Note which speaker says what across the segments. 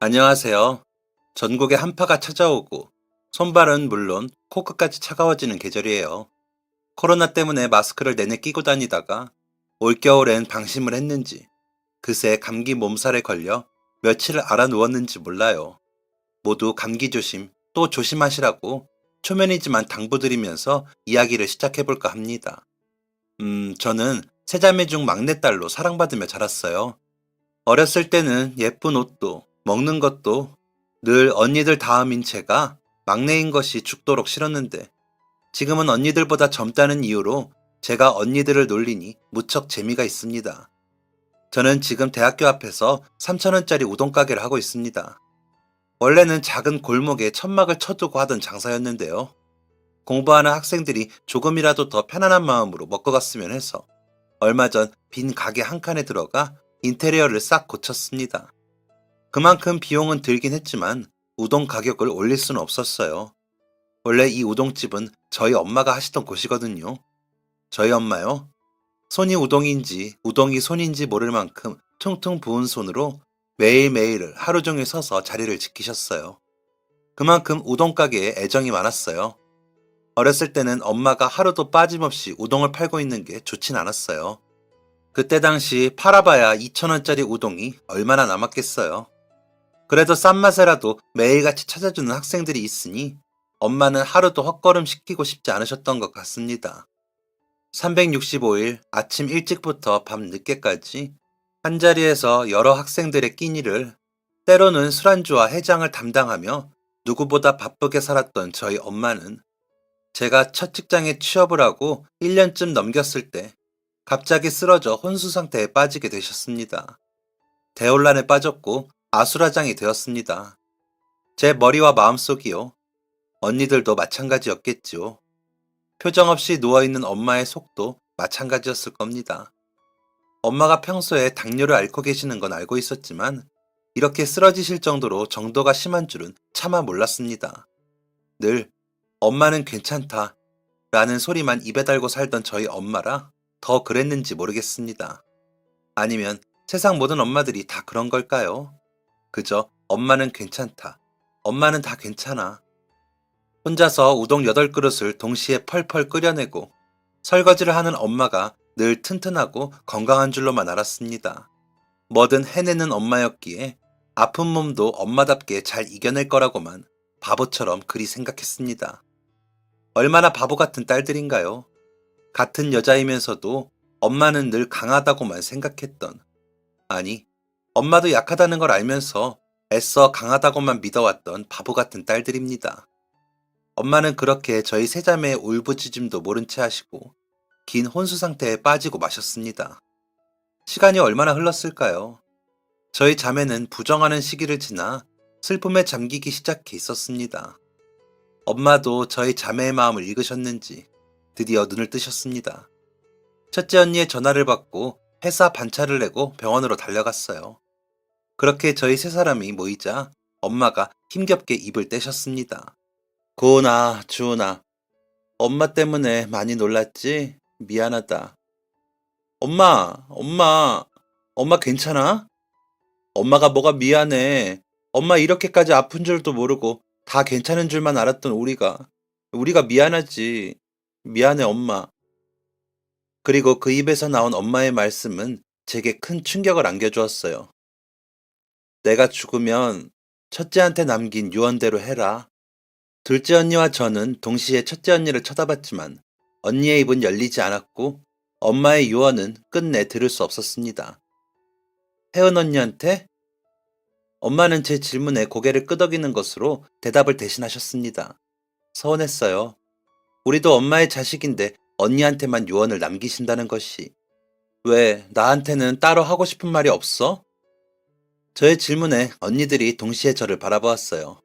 Speaker 1: 안녕하세요. 전국에 한파가 찾아오고 손발은 물론 코끝까지 차가워지는 계절이에요. 코로나 때문에 마스크를 내내 끼고 다니다가 올겨울엔 방심을 했는지 그새 감기 몸살에 걸려 며칠을 알아 누웠는지 몰라요. 모두 감기 조심 또 조심하시라고 초면이지만 당부드리면서 이야기를 시작해볼까 합니다. 저는 세자매 중 막내딸로 사랑받으며 자랐어요. 어렸을 때는 예쁜 옷도 먹는 것도 늘 언니들 다음인 제가 막내인 것이 죽도록 싫었는데 지금은 언니들보다 젊다는 이유로 제가 언니들을 놀리니 무척 재미가 있습니다. 저는 지금 대학교 앞에서 3,000원짜리 우동 가게를 하고 있습니다. 원래는 작은 골목에 천막을 쳐두고 하던 장사였는데요. 공부하는 학생들이 조금이라도 더 편안한 마음으로 먹고 갔으면 해서 얼마 전 빈 가게 한 칸에 들어가 인테리어를 싹 고쳤습니다. 그만큼 비용은 들긴 했지만 우동 가격을 올릴 수는 없었어요. 원래 이 우동집은 저희 엄마가 하시던 곳이거든요. 저희 엄마요. 손이 우동인지 우동이 손인지 모를 만큼 퉁퉁 부은 손으로 매일매일을 하루 종일 서서 자리를 지키셨어요. 그만큼 우동 가게에 애정이 많았어요. 어렸을 때는 엄마가 하루도 빠짐없이 우동을 팔고 있는 게 좋진 않았어요. 그때 당시 팔아봐야 2,000원짜리 우동이 얼마나 남았겠어요. 그래도 싼 맛에라도 매일같이 찾아주는 학생들이 있으니 엄마는 하루도 헛걸음 시키고 싶지 않으셨던 것 같습니다. 365일 아침 일찍부터 밤 늦게까지 한자리에서 여러 학생들의 끼니를 때로는 술안주와 해장을 담당하며 누구보다 바쁘게 살았던 저희 엄마는 제가 첫 직장에 취업을 하고 1년쯤 넘겼을 때 갑자기 쓰러져 혼수 상태에 빠지게 되셨습니다. 대혼란에 빠졌고 아수라장이 되었습니다. 제 머리와 마음속이요. 언니들도 마찬가지였겠지요. 표정 없이 누워있는 엄마의 속도 마찬가지였을 겁니다. 엄마가 평소에 당뇨를 앓고 계시는 건 알고 있었지만 이렇게 쓰러지실 정도로 정도가 심한 줄은 차마 몰랐습니다. 늘 엄마는 괜찮다 라는 소리만 입에 달고 살던 저희 엄마라 더 그랬는지 모르겠습니다. 아니면 세상 모든 엄마들이 다 그런 걸까요? 그저 엄마는 괜찮다. 엄마는 다 괜찮아. 혼자서 우동 8그릇을 동시에 펄펄 끓여내고 설거지를 하는 엄마가 늘 튼튼하고 건강한 줄로만 알았습니다. 뭐든 해내는 엄마였기에 아픈 몸도 엄마답게 잘 이겨낼 거라고만 바보처럼 그리 생각했습니다. 얼마나 바보 같은 딸들인가요? 같은 여자이면서도 엄마는 늘 강하다고만 생각했던, 아니, 엄마도 약하다는 걸 알면서 애써 강하다고만 믿어왔던 바보 같은 딸들입니다. 엄마는 그렇게 저희 세자매의 울부짖음도 모른 채 하시고 긴 혼수 상태에 빠지고 마셨습니다. 시간이 얼마나 흘렀을까요? 저희 자매는 부정하는 시기를 지나 슬픔에 잠기기 시작해 있었습니다. 엄마도 저희 자매의 마음을 읽으셨는지 드디어 눈을 뜨셨습니다. 첫째 언니의 전화를 받고 회사 반차를 내고 병원으로 달려갔어요. 그렇게 저희 세 사람이 모이자 엄마가 힘겹게 입을 떼셨습니다. 고은아, 주은아, 엄마 때문에 많이 놀랐지? 미안하다. 엄마 괜찮아? 엄마가 뭐가 미안해. 엄마 이렇게까지 아픈 줄도 모르고 다 괜찮은 줄만 알았던 우리가 미안하지. 미안해, 엄마. 그리고 그 입에서 나온 엄마의 말씀은 제게 큰 충격을 안겨주었어요. 내가 죽으면 첫째한테 남긴 유언대로 해라. 둘째 언니와 저는 동시에 첫째 언니를 쳐다봤지만 언니의 입은 열리지 않았고 엄마의 유언은 끝내 들을 수 없었습니다. 혜은 언니한테? 엄마는 제 질문에 고개를 끄덕이는 것으로 대답을 대신하셨습니다. 서운했어요. 우리도 엄마의 자식인데 언니한테만 유언을 남기신다는 것이. 왜 나한테는 따로 하고 싶은 말이 없어? 저의 질문에 언니들이 동시에 저를 바라보았어요.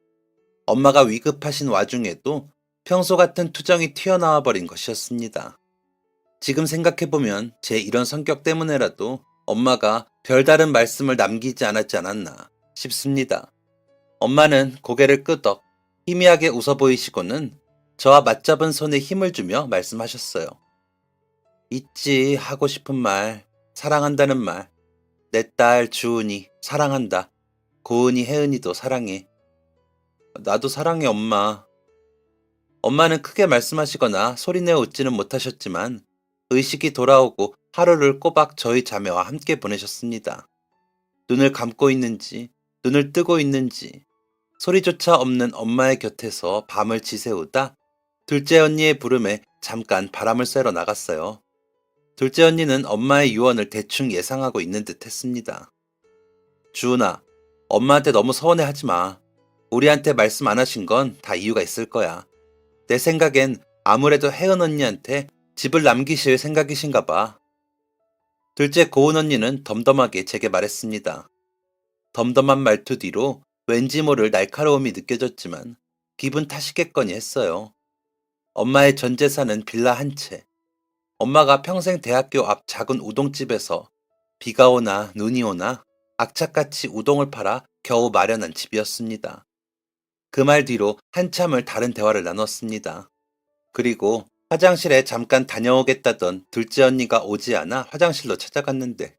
Speaker 1: 엄마가 위급하신 와중에도 평소 같은 투정이 튀어나와 버린 것이었습니다. 지금 생각해보면 제 이런 성격 때문에라도 엄마가 별다른 말씀을 남기지 않았지 않았나 싶습니다. 엄마는 고개를 끄덕 희미하게 웃어 보이시고는 저와 맞잡은 손에 힘을 주며 말씀하셨어요. 있지 하고 싶은 말, 사랑한다는 말, 내 딸 주은이 사랑한다. 고은이 혜은이도 사랑해. 나도 사랑해, 엄마. 엄마는 크게 말씀하시거나 소리내어 웃지는 못하셨지만 의식이 돌아오고 하루를 꼬박 저희 자매와 함께 보내셨습니다. 눈을 감고 있는지, 눈을 뜨고 있는지, 소리조차 없는 엄마의 곁에서 밤을 지새우다 둘째 언니의 부름에 잠깐 바람을 쐬러 나갔어요. 둘째 언니는 엄마의 유언을 대충 예상하고 있는 듯 했습니다. 주은아, 엄마한테 너무 서운해 하지 마. 우리한테 말씀 안 하신 건 다 이유가 있을 거야. 내 생각엔 아무래도 혜은 언니한테 집을 남기실 생각이신가 봐. 둘째 고은 언니는 덤덤하게 제게 말했습니다. 덤덤한 말투 뒤로 왠지 모를 날카로움이 느껴졌지만 기분 탓이겠거니 했어요. 엄마의 전 재산은 빌라 한 채. 엄마가 평생 대학교 앞 작은 우동집에서 비가 오나 눈이 오나 악착같이 우동을 팔아 겨우 마련한 집이었습니다. 그 말 뒤로 한참을 다른 대화를 나눴습니다. 그리고 화장실에 잠깐 다녀오겠다던 둘째 언니가 오지 않아 화장실로 찾아갔는데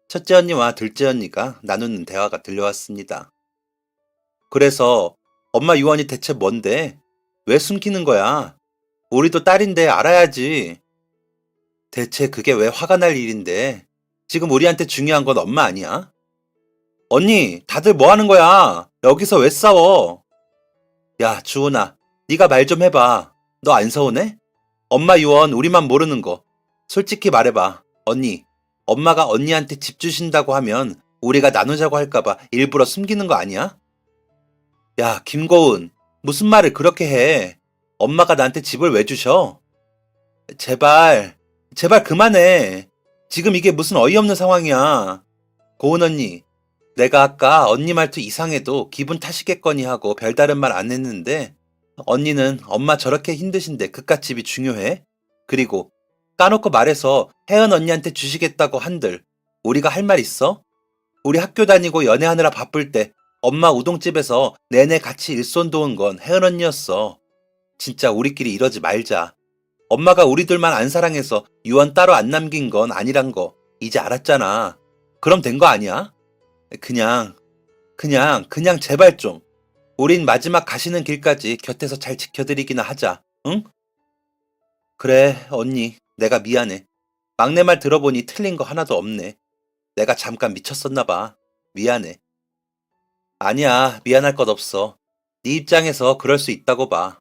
Speaker 1: 첫째 언니와 둘째 언니가 나누는 대화가 들려왔습니다. 그래서 엄마 유언이 대체 뭔데? 왜 숨기는 거야? 우리도 딸인데 알아야지. 대체 그게 왜 화가 날 일인데? 지금 우리한테 중요한 건 엄마 아니야? 언니, 다들 뭐 하는 거야? 여기서 왜 싸워? 야, 주은아, 네가 말 좀 해봐. 너 안 서운해? 엄마 유언 우리만 모르는 거. 솔직히 말해봐. 언니, 엄마가 언니한테 집 주신다고 하면 우리가 나누자고 할까봐 일부러 숨기는 거 아니야? 야, 김고은, 무슨 말을 그렇게 해? 엄마가 나한테 집을 왜 주셔? 제발, 제발 그만해. 지금 이게 무슨 어이없는 상황이야. 고은 언니, 내가 아까 언니 말투 이상해도 기분 탓이겠거니 하고 별다른 말 안 했는데 언니는 엄마 저렇게 힘드신데 그깟 집이 중요해? 그리고 까놓고 말해서 혜은 언니한테 주시겠다고 한들 우리가 할 말 있어? 우리 학교 다니고 연애하느라 바쁠 때 엄마 우동집에서 내내 같이 일손 도운 건 혜은 언니였어. 진짜 우리끼리 이러지 말자. 엄마가 우리들만 안 사랑해서 유언 따로 안 남긴 건 아니란 거 이제 알았잖아. 그럼 된 거 아니야? 그냥 제발 좀. 우린 마지막 가시는 길까지 곁에서 잘 지켜드리기나 하자. 응? 그래, 언니. 내가 미안해. 막내 말 들어보니 틀린 거 하나도 없네. 내가 잠깐 미쳤었나 봐. 미안해. 아니야, 미안할 것 없어. 네 입장에서 그럴 수 있다고 봐.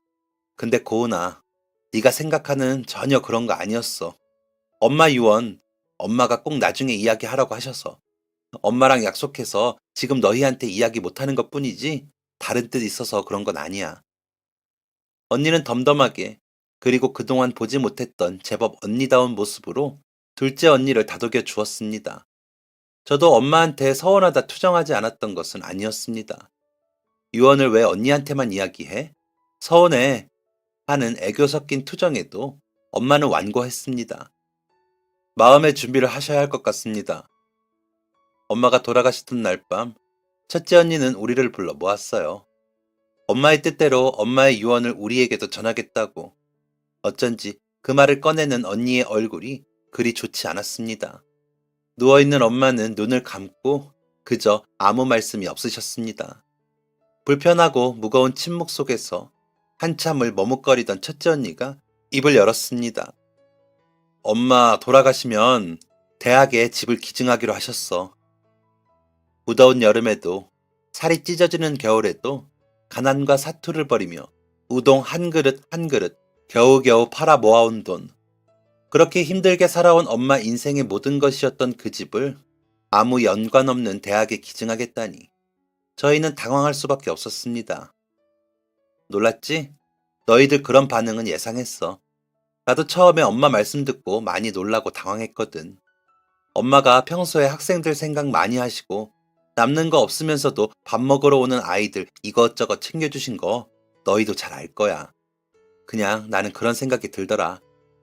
Speaker 1: 근데 고은아, 네가 생각하는 전혀 그런 거 아니었어. 엄마 유언, 엄마가 꼭 나중에 이야기하라고 하셔서. 엄마랑 약속해서 지금 너희한테 이야기 못하는 것 뿐이지 다른 뜻 있어서 그런 건 아니야. 언니는 덤덤하게 그리고 그동안 보지 못했던 제법 언니다운 모습으로 둘째 언니를 다독여 주었습니다. 저도 엄마한테 서운하다 투정하지 않았던 것은 아니었습니다. 유언을 왜 언니한테만 이야기해? 서운해 하는 애교 섞인 투정에도 엄마는 완고했습니다. 마음의 준비를 하셔야 할 것 같습니다. 엄마가 돌아가시던 날 밤 첫째 언니는 우리를 불러 모았어요. 엄마의 뜻대로 엄마의 유언을 우리에게도 전하겠다고. 어쩐지 그 말을 꺼내는 언니의 얼굴이 그리 좋지 않았습니다. 누워있는 엄마는 눈을 감고 그저 아무 말씀이 없으셨습니다. 불편하고 무거운 침묵 속에서 한참을 머뭇거리던 첫째 언니가 입을 열었습니다. 엄마 돌아가시면 대학에 집을 기증하기로 하셨어. 무더운 여름에도 살이 찢어지는 겨울에도 가난과 사투를 벌이며 우동 한 그릇 한 그릇 겨우겨우 팔아 모아온 돈. 그렇게 힘들게 살아온 엄마 인생의 모든 것이었던 그 집을 아무 연관 없는 대학에 기증하겠다니 저희는 당황할 수밖에 없었습니다. 놀랐지? 너희들 그런 반응은 예상했어. 나도 처음에 엄마 말씀 듣고 많이 놀라고 당황했거든. 엄마가 평소에 학생들 생각 많이 하시고 남는 거 없으면서도 밥 먹으러 오는 아이들 이것저것 챙겨주신 거 너희도 잘 알 거야. 그냥 나는 그런 생각이 들더라.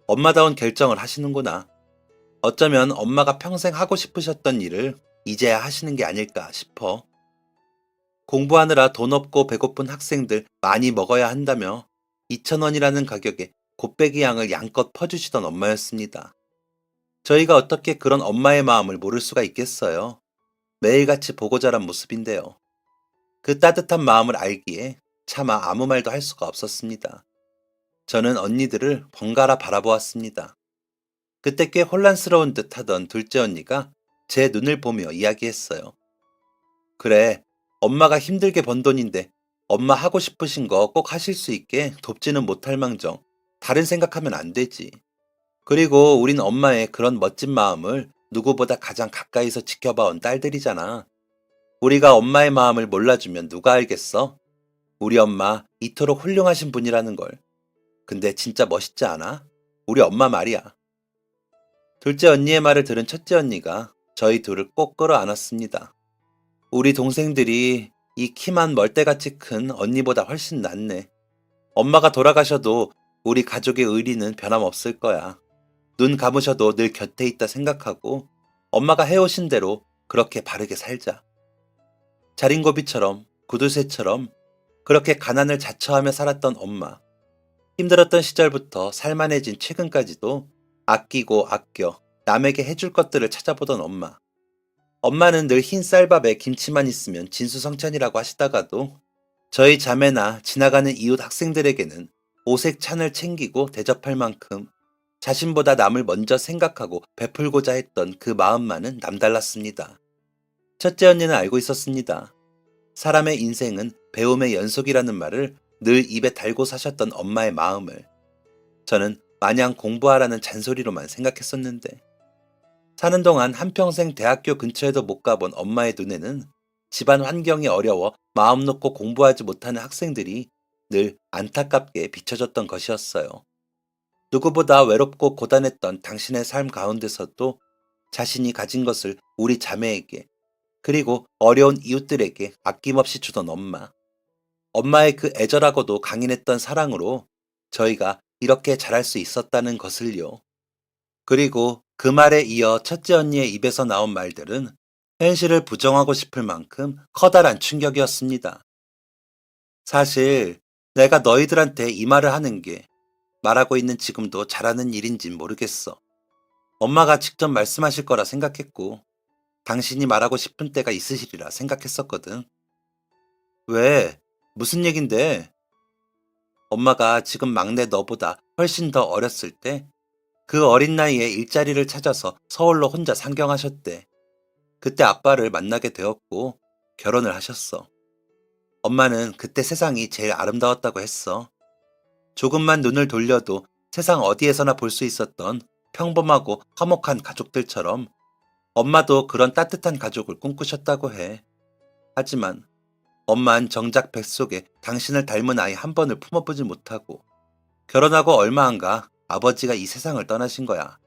Speaker 1: 엄마다운 결정을 하시는구나. 어쩌면 엄마가 평생 하고 싶으셨던 일을 이제야 하시는 게 아닐까 싶어. 공부하느라 돈 없고 배고픈 학생들 많이 먹어야 한다며 2,000원이라는 가격에 곱빼기 양을 양껏 퍼주시던 엄마였습니다. 저희가 어떻게 그런 엄마의 마음을 모를 수가 있겠어요. 매일같이 보고 자란 모습인데요. 그 따뜻한 마음을 알기에 차마 아무 말도 할 수가 없었습니다. 저는 언니들을 번갈아 바라보았습니다. 그때 꽤 혼란스러운 듯 하던 둘째 언니가 제 눈을 보며 이야기했어요. 그래, 엄마가 힘들게 번 돈인데 엄마 하고 싶으신 거 꼭 하실 수 있게 돕지는 못할 망정 다른 생각하면 안 되지. 그리고 우린 엄마의 그런 멋진 마음을 누구보다 가장 가까이서 지켜봐온 딸들이잖아. 우리가 엄마의 마음을 몰라주면 누가 알겠어? 우리 엄마 이토록 훌륭하신 분이라는 걸. 근데 진짜 멋있지 않아? 우리 엄마 말이야. 둘째 언니의 말을 들은 첫째 언니가 저희 둘을 꼭 끌어안았습니다. 우리 동생들이 이 키만 멀대같이 큰 언니보다 훨씬 낫네. 엄마가 돌아가셔도 우리 가족의 의리는 변함없을 거야. 눈 감으셔도 늘 곁에 있다 생각하고 엄마가 해오신 대로 그렇게 바르게 살자. 자린고비처럼 구두쇠처럼 그렇게 가난을 자처하며 살았던 엄마. 힘들었던 시절부터 살만해진 최근까지도 아끼고 아껴 남에게 해줄 것들을 찾아보던 엄마. 엄마는 늘 흰 쌀밥에 김치만 있으면 진수성찬이라고 하시다가도 저희 자매나 지나가는 이웃 학생들에게는 오색 찬을 챙기고 대접할 만큼 자신보다 남을 먼저 생각하고 베풀고자 했던 그 마음만은 남달랐습니다. 첫째 언니는 알고 있었습니다. 사람의 인생은 배움의 연속이라는 말을 늘 입에 달고 사셨던 엄마의 마음을. 저는 마냥 공부하라는 잔소리로만 생각했었는데 사는 동안 한평생 대학교 근처에도 못 가본 엄마의 눈에는 집안 환경이 어려워 마음 놓고 공부하지 못하는 학생들이 늘 안타깝게 비춰졌던 것이었어요. 누구보다 외롭고 고단했던 당신의 삶 가운데서도 자신이 가진 것을 우리 자매에게 그리고 어려운 이웃들에게 아낌없이 주던 엄마. 엄마의 그 애절하고도 강인했던 사랑으로 저희가 이렇게 잘할 수 있었다는 것을요. 그리고 그 말에 이어 첫째 언니의 입에서 나온 말들은 현실을 부정하고 싶을 만큼 커다란 충격이었습니다. 사실 내가 너희들한테 이 말을 하는 게 말하고 있는 지금도 잘하는 일인진 모르겠어. 엄마가 직접 말씀하실 거라 생각했고 당신이 말하고 싶은 때가 있으시리라 생각했었거든. 왜? 무슨 얘긴데? 엄마가 지금 막내 너보다 훨씬 더 어렸을 때 그 어린 나이에 일자리를 찾아서 서울로 혼자 상경하셨대. 그때 아빠를 만나게 되었고 결혼을 하셨어. 엄마는 그때 세상이 제일 아름다웠다고 했어. 조금만 눈을 돌려도 세상 어디에서나 볼 수 있었던 평범하고 화목한 가족들처럼 엄마도 그런 따뜻한 가족을 꿈꾸셨다고 해. 하지만 엄만 정작 뱃속에 당신을 닮은 아이 한 번을 품어보지 못하고 결혼하고 얼마 안 가 아버지가 이 세상을 떠나신 거야.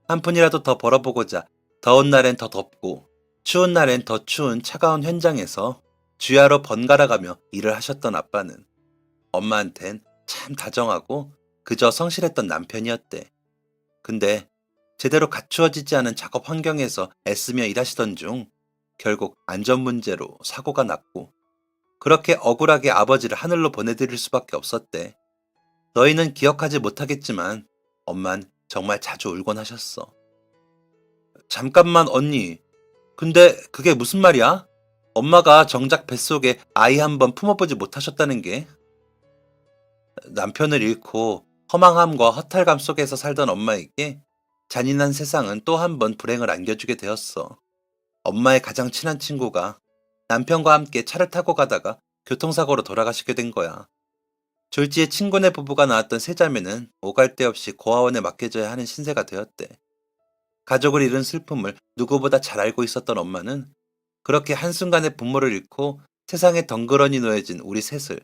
Speaker 1: 한 푼이라도 더 벌어보고자 더운 날엔 더 덥고 추운 날엔 더 추운 차가운 현장에서 주야로 번갈아가며 일을 하셨던 아빠는 엄마한텐 참 다정하고 그저 성실했던 남편이었대. 근데 제대로 갖추어지지 않은 작업 환경에서 애쓰며 일하시던 중 결국 안전 문제로 사고가 났고 그렇게 억울하게 아버지를 하늘로 보내드릴 수밖에 없었대. 너희는 기억하지 못하겠지만 엄만 정말 자주 울곤 하셨어. 잠깐만 언니. 근데 그게 무슨 말이야? 엄마가 정작 뱃속에 아이 한 번 품어보지 못하셨다는 게? 남편을 잃고 허망함과 허탈감 속에서 살던 엄마에게 잔인한 세상은 또 한 번 불행을 안겨주게 되었어. 엄마의 가장 친한 친구가 남편과 함께 차를 타고 가다가 교통사고로 돌아가시게 된 거야. 졸지에 친구네 부부가 낳았던 세 자매는 오갈 데 없이 고아원에 맡겨져야 하는 신세가 되었대. 가족을 잃은 슬픔을 누구보다 잘 알고 있었던 엄마는 그렇게 한순간에 부모를 잃고 세상에 덩그러니 놓여진 우리 셋을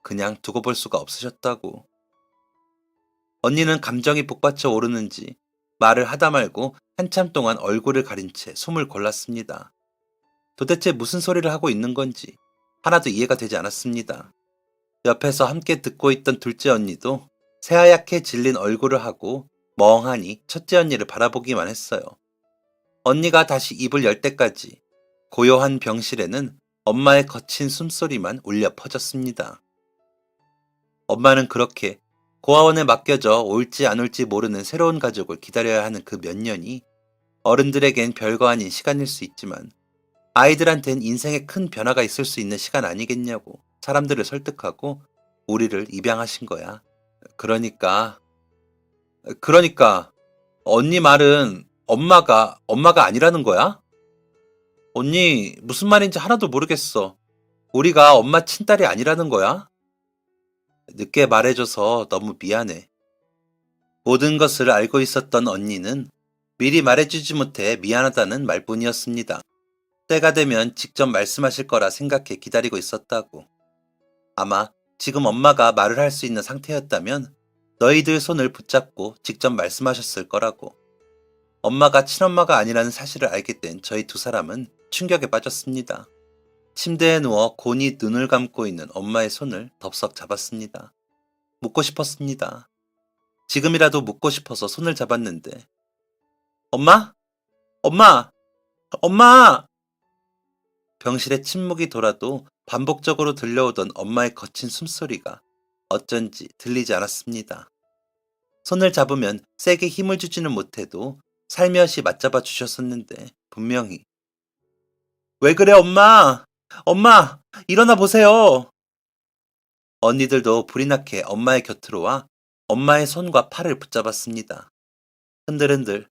Speaker 1: 그냥 두고 볼 수가 없으셨다고. 언니는 감정이 북받쳐 오르는지 말을 하다 말고 한참 동안 얼굴을 가린 채 숨을 골랐습니다. 도대체 무슨 소리를 하고 있는 건지 하나도 이해가 되지 않았습니다. 옆에서 함께 듣고 있던 둘째 언니도 새하얗게 질린 얼굴을 하고 멍하니 첫째 언니를 바라보기만 했어요. 언니가 다시 입을 열 때까지 고요한 병실에는 엄마의 거친 숨소리만 울려 퍼졌습니다. 엄마는 그렇게 고아원에 맡겨져 올지 안 올지 모르는 새로운 가족을 기다려야 하는 그 몇 년이 어른들에겐 별거 아닌 시간일 수 있지만 아이들한텐 인생에 큰 변화가 있을 수 있는 시간 아니겠냐고 사람들을 설득하고 우리를 입양하신 거야. 그러니까, 그러니까, 언니 말은 엄마가 아니라는 거야? 언니, 무슨 말인지 하나도 모르겠어. 우리가 엄마 친딸이 아니라는 거야? 늦게 말해줘서 너무 미안해. 모든 것을 알고 있었던 언니는 미리 말해주지 못해 미안하다는 말뿐이었습니다. 때가 되면 직접 말씀하실 거라 생각해 기다리고 있었다고. 아마 지금 엄마가 말을 할 수 있는 상태였다면 너희들 손을 붙잡고 직접 말씀하셨을 거라고. 엄마가 친엄마가 아니라는 사실을 알게 된 저희 두 사람은 충격에 빠졌습니다. 침대에 누워 곤히 눈을 감고 있는 엄마의 손을 덥석 잡았습니다. 묻고 싶었습니다. 지금이라도 묻고 싶어서 손을 잡았는데 엄마? 엄마! 엄마! 병실에 침묵이 돌아도 반복적으로 들려오던 엄마의 거친 숨소리가 어쩐지 들리지 않았습니다. 손을 잡으면 세게 힘을 주지는 못해도 살며시 맞잡아 주셨었는데 분명히 왜 그래 엄마! 엄마! 일어나 보세요! 언니들도 불이 나게 엄마의 곁으로 와 엄마의 손과 팔을 붙잡았습니다. 흔들흔들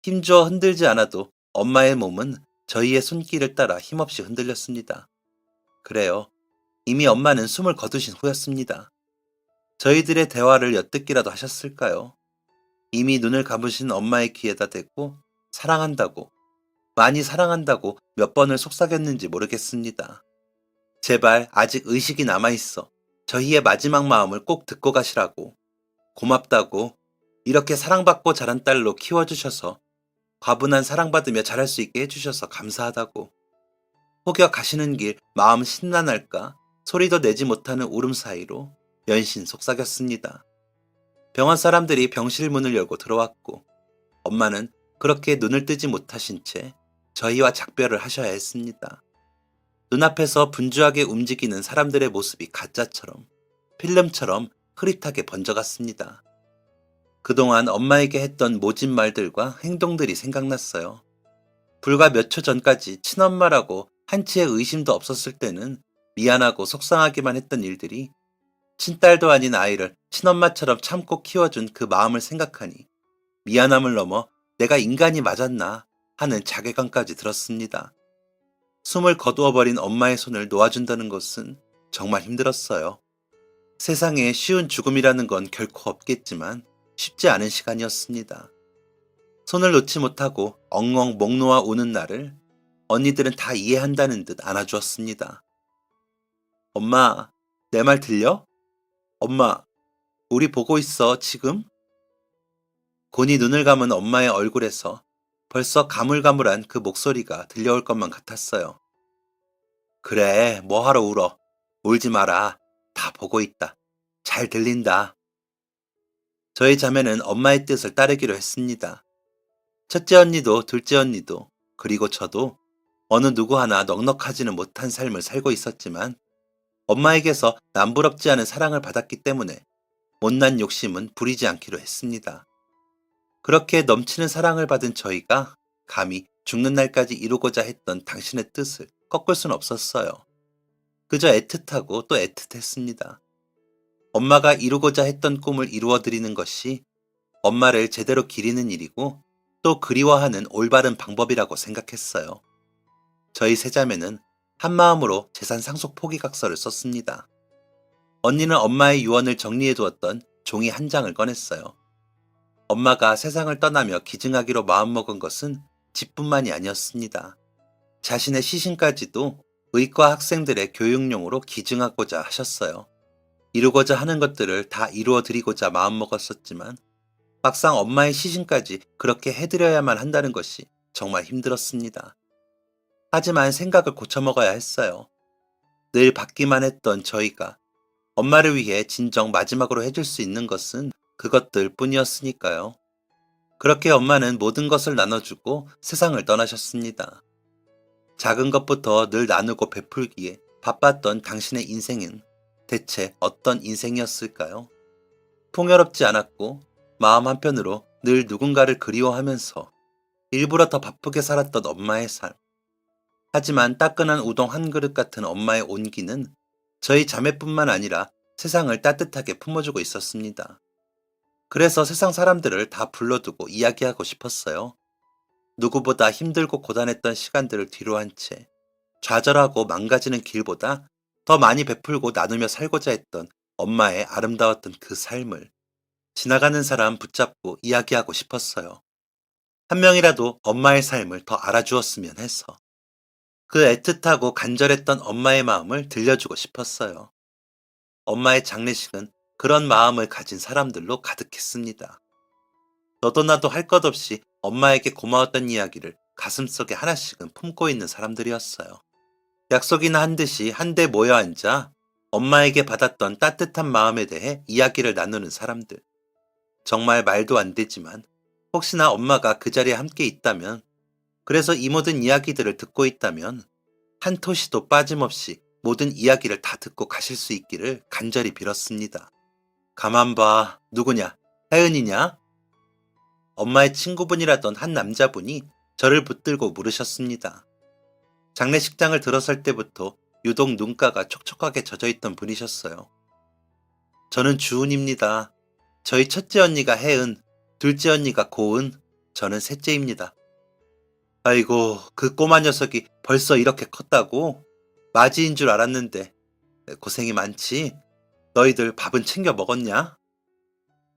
Speaker 1: 힘주어 흔들지 않아도 엄마의 몸은 저희의 손길을 따라 힘없이 흔들렸습니다. 그래요. 이미 엄마는 숨을 거두신 후였습니다. 저희들의 대화를 엿듣기라도 하셨을까요? 이미 눈을 감으신 엄마의 귀에다 대고 사랑한다고, 많이 사랑한다고 몇 번을 속삭였는지 모르겠습니다. 제발 아직 의식이 남아있어. 저희의 마지막 마음을 꼭 듣고 가시라고. 고맙다고. 이렇게 사랑받고 자란 딸로 키워주셔서 과분한 사랑받으며 자랄 수 있게 해주셔서 감사하다고. 혹여 가시는 길 마음 심란할까 소리도 내지 못하는 울음 사이로 연신 속삭였습니다. 병원 사람들이 병실 문을 열고 들어왔고 엄마는 그렇게 눈을 뜨지 못하신 채 저희와 작별을 하셔야 했습니다. 눈앞에서 분주하게 움직이는 사람들의 모습이 가짜처럼 필름처럼 흐릿하게 번져갔습니다. 그동안 엄마에게 했던 모진 말들과 행동들이 생각났어요. 불과 몇 초 전까지 친엄마라고 한치의 의심도 없었을 때는 미안하고 속상하기만 했던 일들이 친딸도 아닌 아이를 친엄마처럼 참고 키워준 그 마음을 생각하니 미안함을 넘어 내가 인간이 맞았나 하는 자괴감까지 들었습니다. 숨을 거두어버린 엄마의 손을 놓아준다는 것은 정말 힘들었어요. 세상에 쉬운 죽음이라는 건 결코 없겠지만 쉽지 않은 시간이었습니다. 손을 놓지 못하고 엉엉 목 놓아 우는 나를 언니들은 다 이해한다는 듯 안아주었습니다. 엄마, 내 말 들려? 엄마, 우리 보고 있어, 지금? 곤히 눈을 감은 엄마의 얼굴에서 벌써 가물가물한 그 목소리가 들려올 것만 같았어요. 그래, 뭐하러 울어. 울지 마라. 다 보고 있다. 잘 들린다. 저희 자매는 엄마의 뜻을 따르기로 했습니다. 첫째 언니도 둘째 언니도 그리고 저도 어느 누구 하나 넉넉하지는 못한 삶을 살고 있었지만 엄마에게서 남부럽지 않은 사랑을 받았기 때문에 못난 욕심은 부리지 않기로 했습니다. 그렇게 넘치는 사랑을 받은 저희가 감히 죽는 날까지 이루고자 했던 당신의 뜻을 꺾을 순 없었어요. 그저 애틋하고 또 애틋했습니다. 엄마가 이루고자 했던 꿈을 이루어드리는 것이 엄마를 제대로 기리는 일이고 또 그리워하는 올바른 방법이라고 생각했어요. 저희 세자매는 한마음으로 재산 상속 포기각서를 썼습니다. 언니는 엄마의 유언을 정리해 두었던 종이 한 장을 꺼냈어요. 엄마가 세상을 떠나며 기증하기로 마음먹은 것은 집뿐만이 아니었습니다. 자신의 시신까지도 의과 학생들의 교육용으로 기증하고자 하셨어요. 이루고자 하는 것들을 다 이루어 드리고자 마음먹었었지만 막상 엄마의 시신까지 그렇게 해드려야만 한다는 것이 정말 힘들었습니다. 하지만 생각을 고쳐먹어야 했어요. 늘 받기만 했던 저희가 엄마를 위해 진정 마지막으로 해줄 수 있는 것은 그것들 뿐이었으니까요. 그렇게 엄마는 모든 것을 나눠주고 세상을 떠나셨습니다. 작은 것부터 늘 나누고 베풀기에 바빴던 당신의 인생은 대체 어떤 인생이었을까요? 풍요롭지 않았고 마음 한편으로 늘 누군가를 그리워하면서 일부러 더 바쁘게 살았던 엄마의 삶. 하지만 따끈한 우동 한 그릇 같은 엄마의 온기는 저희 자매뿐만 아니라 세상을 따뜻하게 품어주고 있었습니다. 그래서 세상 사람들을 다 불러두고 이야기하고 싶었어요. 누구보다 힘들고 고단했던 시간들을 뒤로 한 채 좌절하고 망가지는 길보다 더 많이 베풀고 나누며 살고자 했던 엄마의 아름다웠던 그 삶을 지나가는 사람 붙잡고 이야기하고 싶었어요. 한 명이라도 엄마의 삶을 더 알아주었으면 해서. 그 애틋하고 간절했던 엄마의 마음을 들려주고 싶었어요. 엄마의 장례식은 그런 마음을 가진 사람들로 가득했습니다. 너도 나도 할 것 없이 엄마에게 고마웠던 이야기를 가슴속에 하나씩은 품고 있는 사람들이었어요. 약속이나 한 듯이 한데 모여 앉아 엄마에게 받았던 따뜻한 마음에 대해 이야기를 나누는 사람들. 정말 말도 안 되지만 혹시나 엄마가 그 자리에 함께 있다면, 그래서 이 모든 이야기들을 듣고 있다면 한 토시도 빠짐없이 모든 이야기를 다 듣고 가실 수 있기를 간절히 빌었습니다. 가만 봐. 누구냐? 혜은이냐? 엄마의 친구분이라던 한 남자분이 저를 붙들고 물으셨습니다. 장례식장을 들어설 때부터 유독 눈가가 촉촉하게 젖어있던 분이셨어요. 저는 주은입니다. 저희 첫째 언니가 혜은, 둘째 언니가 고은, 저는 셋째입니다. 아이고, 그 꼬마 녀석이 벌써 이렇게 컸다고? 맞이인 줄 알았는데 고생이 많지? 너희들 밥은 챙겨 먹었냐?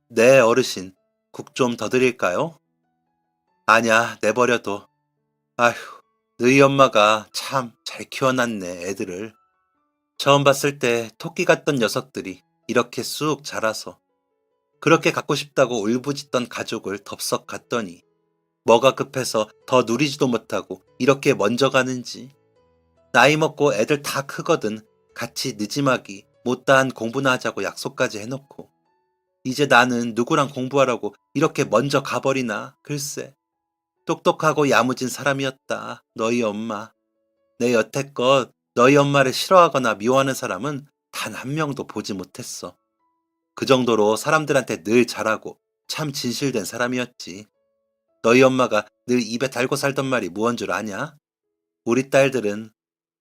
Speaker 1: 네, 어르신. 국 좀 더 드릴까요? 아냐, 내버려둬. 아휴, 너희 엄마가 참 잘 키워놨네, 애들을. 처음 봤을 때 토끼 같던 녀석들이 이렇게 쑥 자라서 그렇게 갖고 싶다고 울부짖던 가족을 덥석 갔더니 뭐가 급해서 더 누리지도 못하고 이렇게 먼저 가는지. 나이 먹고 애들 다 크거든 같이 느지막이 못다한 공부나 하자고 약속까지 해놓고 이제 나는 누구랑 공부하라고 이렇게 먼저 가버리나. 글쎄, 똑똑하고 야무진 사람이었다 너희 엄마. 내 여태껏 너희 엄마를 싫어하거나 미워하는 사람은 단 한 명도 보지 못했어. 그 정도로 사람들한테 늘 잘하고 참 진실된 사람이었지. 너희 엄마가 늘 입에 달고 살던 말이 무언 줄 아냐? 우리 딸들은,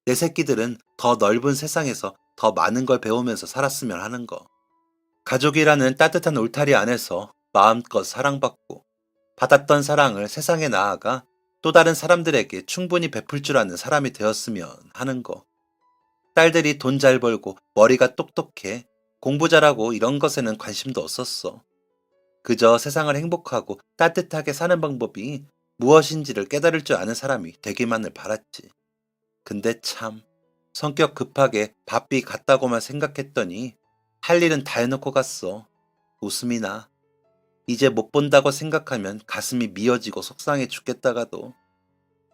Speaker 1: 내 새끼들은 더 넓은 세상에서 더 많은 걸 배우면서 살았으면 하는 거. 가족이라는 따뜻한 울타리 안에서 마음껏 사랑받고 받았던 사랑을 세상에 나아가 또 다른 사람들에게 충분히 베풀 줄 아는 사람이 되었으면 하는 거. 딸들이 돈 잘 벌고 머리가 똑똑해 공부 잘하고 이런 것에는 관심도 없었어. 그저 세상을 행복하고 따뜻하게 사는 방법이 무엇인지를 깨달을 줄 아는 사람이 되기만을 바랐지. 근데 참 성격 급하게 바삐 갔다고만 생각했더니 할 일은 다 해놓고 갔어. 웃음이 나. 이제 못 본다고 생각하면 가슴이 미어지고 속상해 죽겠다가도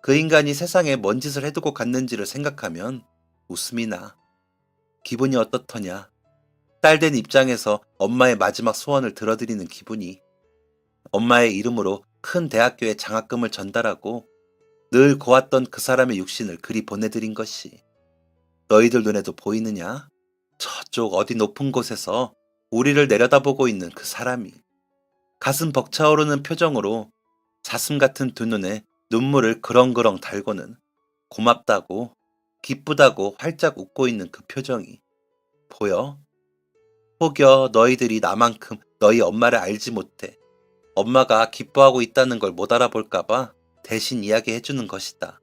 Speaker 1: 그 인간이 세상에 뭔 짓을 해두고 갔는지를 생각하면 웃음이 나. 기분이 어떻더냐. 딸된 입장에서 엄마의 마지막 소원을 들어드리는 기분이. 엄마의 이름으로 큰 대학교에 장학금을 전달하고 늘 고았던 그 사람의 육신을 그리 보내드린 것이 너희들 눈에도 보이느냐? 저쪽 어디 높은 곳에서 우리를 내려다보고 있는 그 사람이 가슴 벅차오르는 표정으로 사슴 같은 두 눈에 눈물을 그렁그렁 달고는 고맙다고 기쁘다고 활짝 웃고 있는 그 표정이 보여? 혹여 너희들이 나만큼 너희 엄마를 알지 못해 엄마가 기뻐하고 있다는 걸 못 알아볼까봐 대신 이야기해주는 것이다.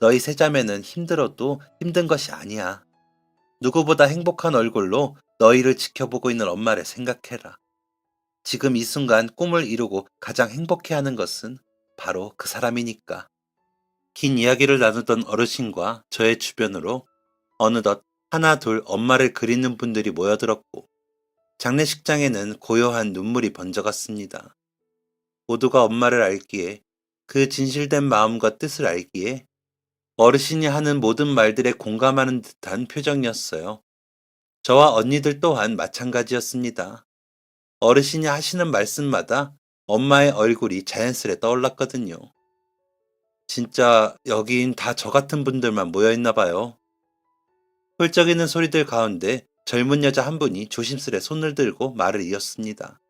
Speaker 1: 너희 세자매는 힘들어도 힘든 것이 아니야. 누구보다 행복한 얼굴로 너희를 지켜보고 있는 엄마를 생각해라. 지금 이 순간 꿈을 이루고 가장 행복해하는 것은 바로 그 사람이니까. 긴 이야기를 나누던 어르신과 저의 주변으로 어느덧 하나 둘 엄마를 그리는 분들이 모여들었고 장례식장에는 고요한 눈물이 번져갔습니다. 모두가 엄마를 알기에, 그 진실된 마음과 뜻을 알기에 어르신이 하는 모든 말들에 공감하는 듯한 표정이었어요. 저와 언니들 또한 마찬가지였습니다. 어르신이 하시는 말씀마다 엄마의 얼굴이 자연스레 떠올랐거든요. 진짜 여긴 다 저 같은 분들만 모여있나 봐요. 훌쩍이는 소리들 가운데 젊은 여자 한 분이 조심스레 손을 들고 말을 이었습니다.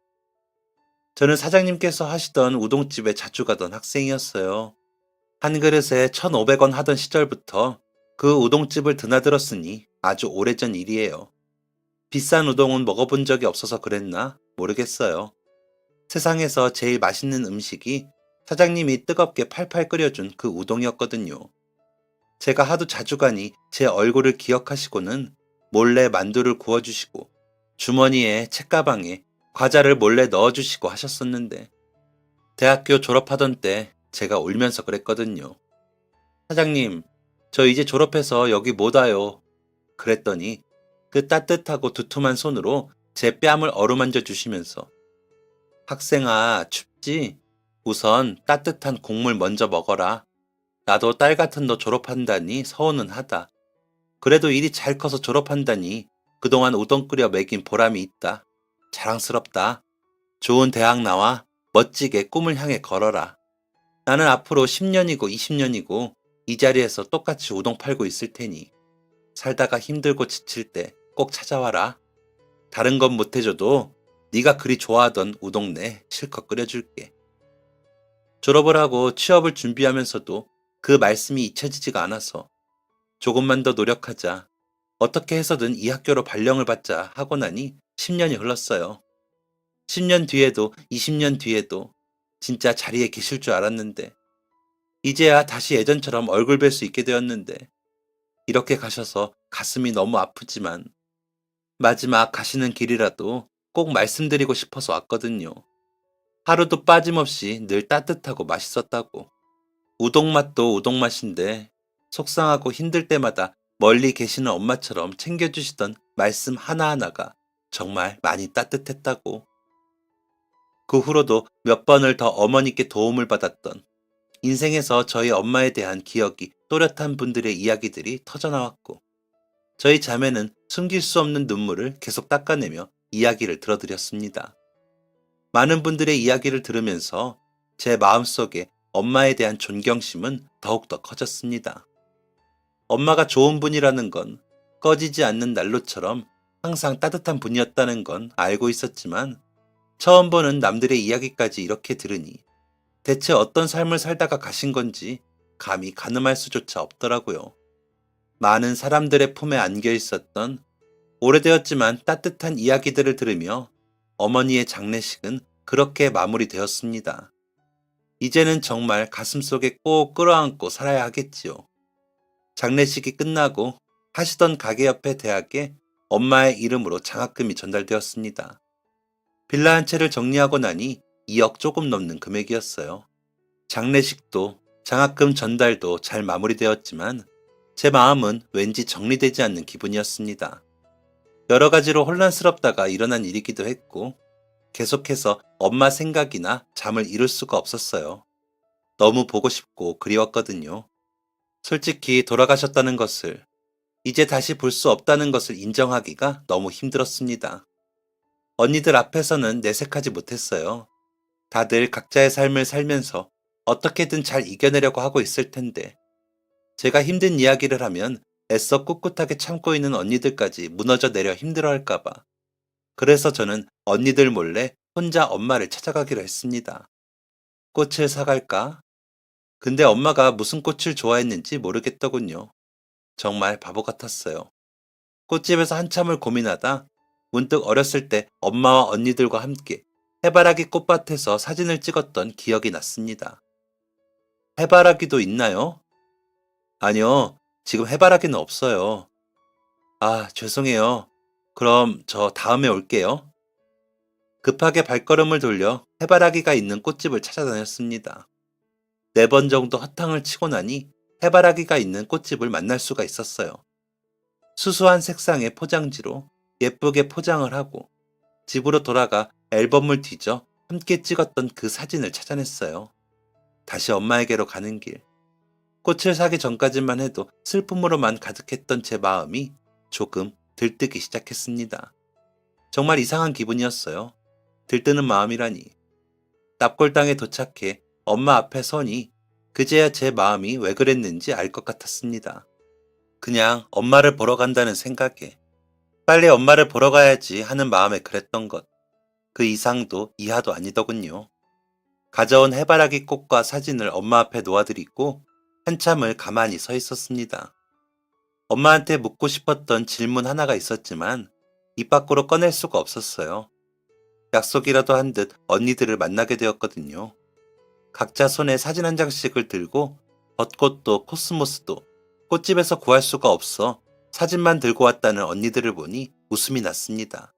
Speaker 1: 저는 사장님께서 하시던 우동집에 자주 가던 학생이었어요. 한 그릇에 1,500원 하던 시절부터 그 우동집을 드나들었으니 아주 오래전 일이에요. 비싼 우동은 먹어본 적이 없어서 그랬나 모르겠어요. 세상에서 제일 맛있는 음식이 사장님이 뜨겁게 팔팔 끓여준 그 우동이었거든요. 제가 하도 자주 가니 제 얼굴을 기억하시고는 몰래 만두를 구워주시고 주머니에 책가방에 과자를 몰래 넣어주시고 하셨었는데 대학교 졸업하던 때 제가 울면서 그랬거든요. 사장님, 저 이제 졸업해서 여기 못 와요. 그랬더니 그 따뜻하고 두툼한 손으로 제 뺨을 어루만져 주시면서 학생아, 춥지? 우선 따뜻한 국물 먼저 먹어라. 나도 딸 같은 너 졸업한다니 서운은 하다. 그래도 일이 잘 커서 졸업한다니 그동안 우동 끓여 먹인 보람이 있다. 자랑스럽다. 좋은 대학 나와 멋지게 꿈을 향해 걸어라. 나는 앞으로 10년이고 20년이고 이 자리에서 똑같이 우동 팔고 있을 테니 살다가 힘들고 지칠 때 꼭 찾아와라. 다른 건 못해줘도 네가 그리 좋아하던 우동 내 실컷 끓여줄게. 졸업을 하고 취업을 준비하면서도 그 말씀이 잊혀지지가 않아서 조금만 더 노력하자. 어떻게 해서든 이 학교로 발령을 받자 하고 나니 10년이 흘렀어요. 10년 뒤에도 20년 뒤에도 진짜 자리에 계실 줄 알았는데 이제야 다시 예전처럼 얼굴 뵐 수 있게 되었는데 이렇게 가셔서 가슴이 너무 아프지만 마지막 가시는 길이라도 꼭 말씀드리고 싶어서 왔거든요. 하루도 빠짐없이 늘 따뜻하고 맛있었다고. 우동 맛도 우동 맛인데 속상하고 힘들 때마다 멀리 계시는 엄마처럼 챙겨주시던 말씀 하나하나가 정말 많이 따뜻했다고. 그 후로도 몇 번을 더 어머니께 도움을 받았던 인생에서 저희 엄마에 대한 기억이 또렷한 분들의 이야기들이 터져나왔고 저희 자매는 숨길 수 없는 눈물을 계속 닦아내며 이야기를 들어드렸습니다. 많은 분들의 이야기를 들으면서 제 마음속에 엄마에 대한 존경심은 더욱더 커졌습니다. 엄마가 좋은 분이라는 건 꺼지지 않는 난로처럼 항상 따뜻한 분이었다는 건 알고 있었지만 처음 보는 남들의 이야기까지 이렇게 들으니 대체 어떤 삶을 살다가 가신 건지 감히 가늠할 수조차 없더라고요. 많은 사람들의 품에 안겨 있었던 오래되었지만 따뜻한 이야기들을 들으며 어머니의 장례식은 그렇게 마무리되었습니다. 이제는 정말 가슴속에 꼭 끌어안고 살아야 하겠지요. 장례식이 끝나고 하시던 가게 옆에 대학에 엄마의 이름으로 장학금이 전달되었습니다. 빌라 한 채를 정리하고 나니 2억 조금 넘는 금액이었어요. 장례식도 장학금 전달도 잘 마무리되었지만 제 마음은 왠지 정리되지 않는 기분이었습니다. 여러 가지로 혼란스럽다가 일어난 일이기도 했고 계속해서 엄마 생각이나 잠을 이룰 수가 없었어요. 너무 보고 싶고 그리웠거든요. 솔직히 돌아가셨다는 것을, 이제 다시 볼 수 없다는 것을 인정하기가 너무 힘들었습니다. 언니들 앞에서는 내색하지 못했어요. 다들 각자의 삶을 살면서 어떻게든 잘 이겨내려고 하고 있을 텐데 제가 힘든 이야기를 하면 애써 꿋꿋하게 참고 있는 언니들까지 무너져 내려 힘들어할까봐. 그래서 저는 언니들 몰래 혼자 엄마를 찾아가기로 했습니다. 꽃을 사갈까? 근데 엄마가 무슨 꽃을 좋아했는지 모르겠더군요. 정말 바보 같았어요. 꽃집에서 한참을 고민하다 문득 어렸을 때 엄마와 언니들과 함께 해바라기 꽃밭에서 사진을 찍었던 기억이 났습니다. 해바라기도 있나요? 아니요, 지금 해바라기는 없어요. 아, 죄송해요. 그럼 저 다음에 올게요. 급하게 발걸음을 돌려 해바라기가 있는 꽃집을 찾아다녔습니다. 4번 정도 허탕을 치고 나니 해바라기가 있는 꽃집을 만날 수가 있었어요. 수수한 색상의 포장지로 예쁘게 포장을 하고 집으로 돌아가 앨범을 뒤져 함께 찍었던 그 사진을 찾아냈어요. 다시 엄마에게로 가는 길. 꽃을 사기 전까지만 해도 슬픔으로만 가득했던 제 마음이 조금 들뜨기 시작했습니다. 정말 이상한 기분이었어요. 들뜨는 마음이라니. 납골당에 도착해 엄마 앞에 서니 그제야 제 마음이 왜 그랬는지 알 것 같았습니다. 그냥 엄마를 보러 간다는 생각에 빨리 엄마를 보러 가야지 하는 마음에 그랬던 것. 그 이상도 이하도 아니더군요. 가져온 해바라기 꽃과 사진을 엄마 앞에 놓아드리고 한참을 가만히 서 있었습니다. 엄마한테 묻고 싶었던 질문 하나가 있었지만 입 밖으로 꺼낼 수가 없었어요. 약속이라도 한 듯 언니들을 만나게 되었거든요. 각자 손에 사진 한 장씩을 들고 벚꽃도 코스모스도 꽃집에서 구할 수가 없어 사진만 들고 왔다는 언니들을 보니 웃음이 났습니다.